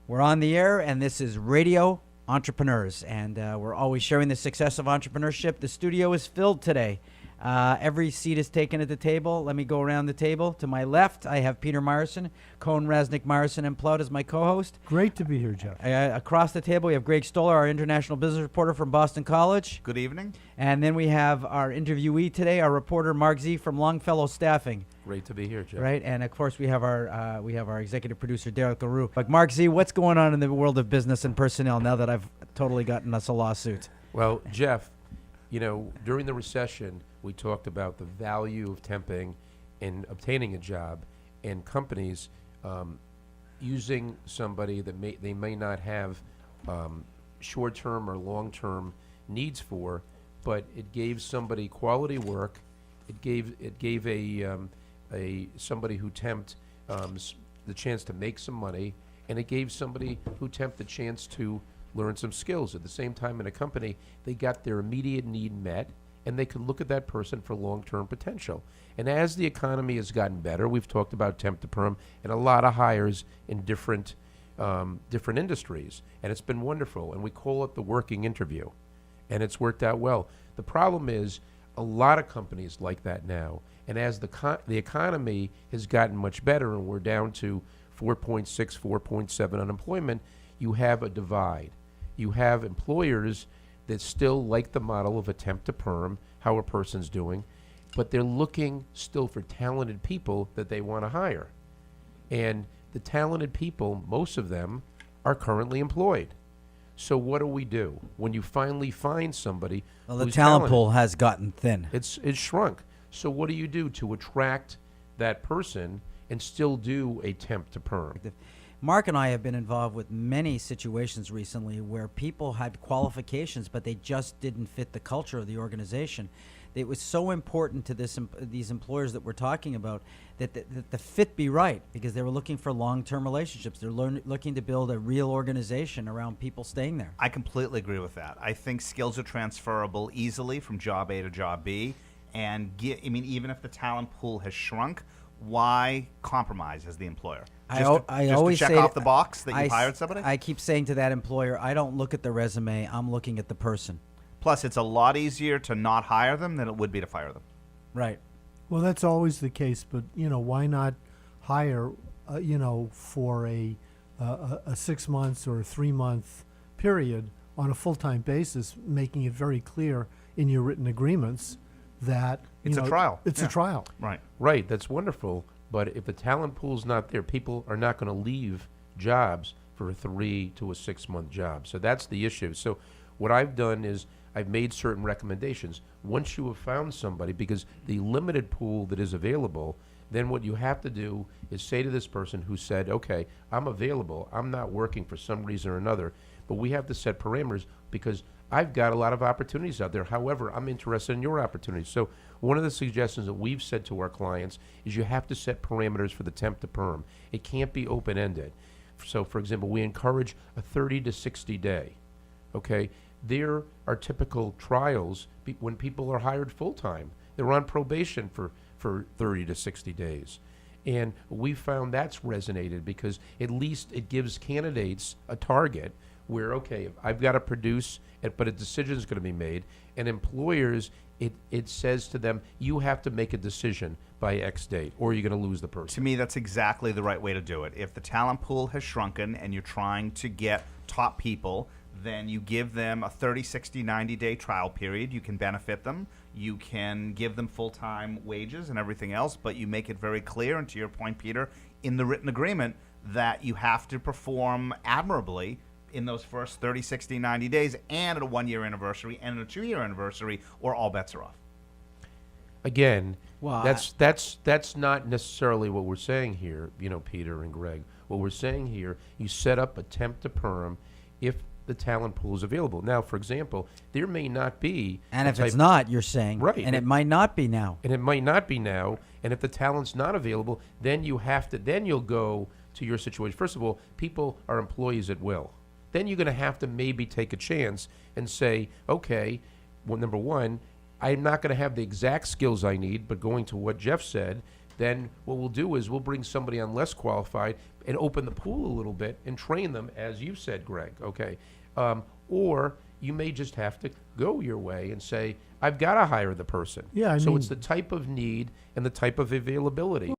We're on the air, and this is Radio Entrepreneurs, and we're always sharing the success of entrepreneurship. The studio is filled today. Every seat is taken at the table. Let me go around the table. To my left, I have Peter Myerson, Cohn, Resnick, Myerson, and Plout as my co-host. Great to be here, Jeff. Across the table, we have Greg Stoller, our international business reporter from Boston College. Good evening. And then we have our interviewee today, our reporter Marc Z from Longfellow Staffing. Great to be here, Jeff. Right, and of course we have our executive producer Derek LaRue. But Marc Z, what's going on in the world of business and personnel now that I've totally gotten us a lawsuit? Well, Jeff, you know, during the recession, we talked about the value of temping and obtaining a job, and companies using somebody that they may not have short-term or long-term needs for, but it gave somebody quality work. It gave a somebody who temped the chance to make some money, and it gave somebody who temped the chance to learn some skills. At the same time, in a company, they got their immediate need met, and they could look at that person for long-term potential. And as the economy has gotten better, we've talked about temp to perm and a lot of hires in different industries, and it's been wonderful. And we call it the working interview, and it's worked out well. The problem is a lot of companies like that now, and as the economy has gotten much better, and we're down to 4.6, 4.7 unemployment, you have a divide. You have employers that still like the model of a temp to perm, how a person's doing, but they're looking still for talented people that they want to hire. And the talented people, most of them, are currently employed. So what do? When you finally find somebody Well, the who's talent talented, pool has gotten thin. it's shrunk. So what do you do to attract that person and still do a temp to perm? Mark and I have been involved with many situations recently where people had qualifications, but they just didn't fit the culture of the organization. It was so important to these employers that we're talking about that the fit be right, because they were looking for long-term relationships. They're looking to build a real organization around people staying there. I completely agree with that. I think skills are transferable easily from job A to job B. And even if the talent pool has shrunk, why compromise as the employer? I Just always to check say off the box that you hired somebody? I keep saying to that employer, I don't look at the resume, I'm looking at the person. Plus, it's a lot easier to not hire them than it would be to fire them. Right. Well, that's always the case, but why not hire, for a 6 months or a 3 month period on a full-time basis, making it very clear in your written agreements that It's a trial. It's a trial. Right. Right, that's wonderful. But if the talent pool's not there, people are not going to leave jobs for a 3 to a 6 month job. So that's the issue. So what I've done is I've made certain recommendations. Once you have found somebody, because the limited pool that is available, then what you have to do is say to this person who said, okay, I'm available, I'm not working for some reason or another, but we have to set parameters because I've got a lot of opportunities out there. However, I'm interested in your opportunities. So one of the suggestions that we've said to our clients is you have to set parameters for the temp to perm. It can't be open-ended. So, for example, we encourage a 30 to 60 day, okay? There are typical trials when people are hired full-time. They're on probation for 30 to 60 days. And we found that's resonated because at least it gives candidates a target where, okay, I've got to produce, but a decision is going to be made. And employers, it says to them, you have to make a decision by X date or you're going to lose the person. To me, that's exactly the right way to do it. If the talent pool has shrunken and you're trying to get top people, then you give them a 30, 60, 90-day trial period. You can benefit them. You can give them full-time wages and everything else, but you make it very clear, and to your point, Peter, in the written agreement, that you have to perform admirably in those first 30, 60, 90 days and at a 1-year anniversary and at a 2-year anniversary, or all bets are off. Again, Well, that's not necessarily what we're saying here, Peter and Greg. What we're saying here, you set up a temp to perm if the talent pool is available. Now, for example, there may not be... And if it's not, you're saying. Right. And it might not be now. And it might not be now. And if the talent's not available, then you'll go to your situation. First of all, people are employees at will. Then you're going to have to maybe take a chance and say, okay, well, number one, I'm not going to have the exact skills I need, but going to what Jeff said, then what we'll do is we'll bring somebody on less qualified and open the pool a little bit and train them, as you said, Greg, okay? Or you may just have to go your way and say, I've got to hire the person. Yeah, I so mean- it's the type of need and the type of availability.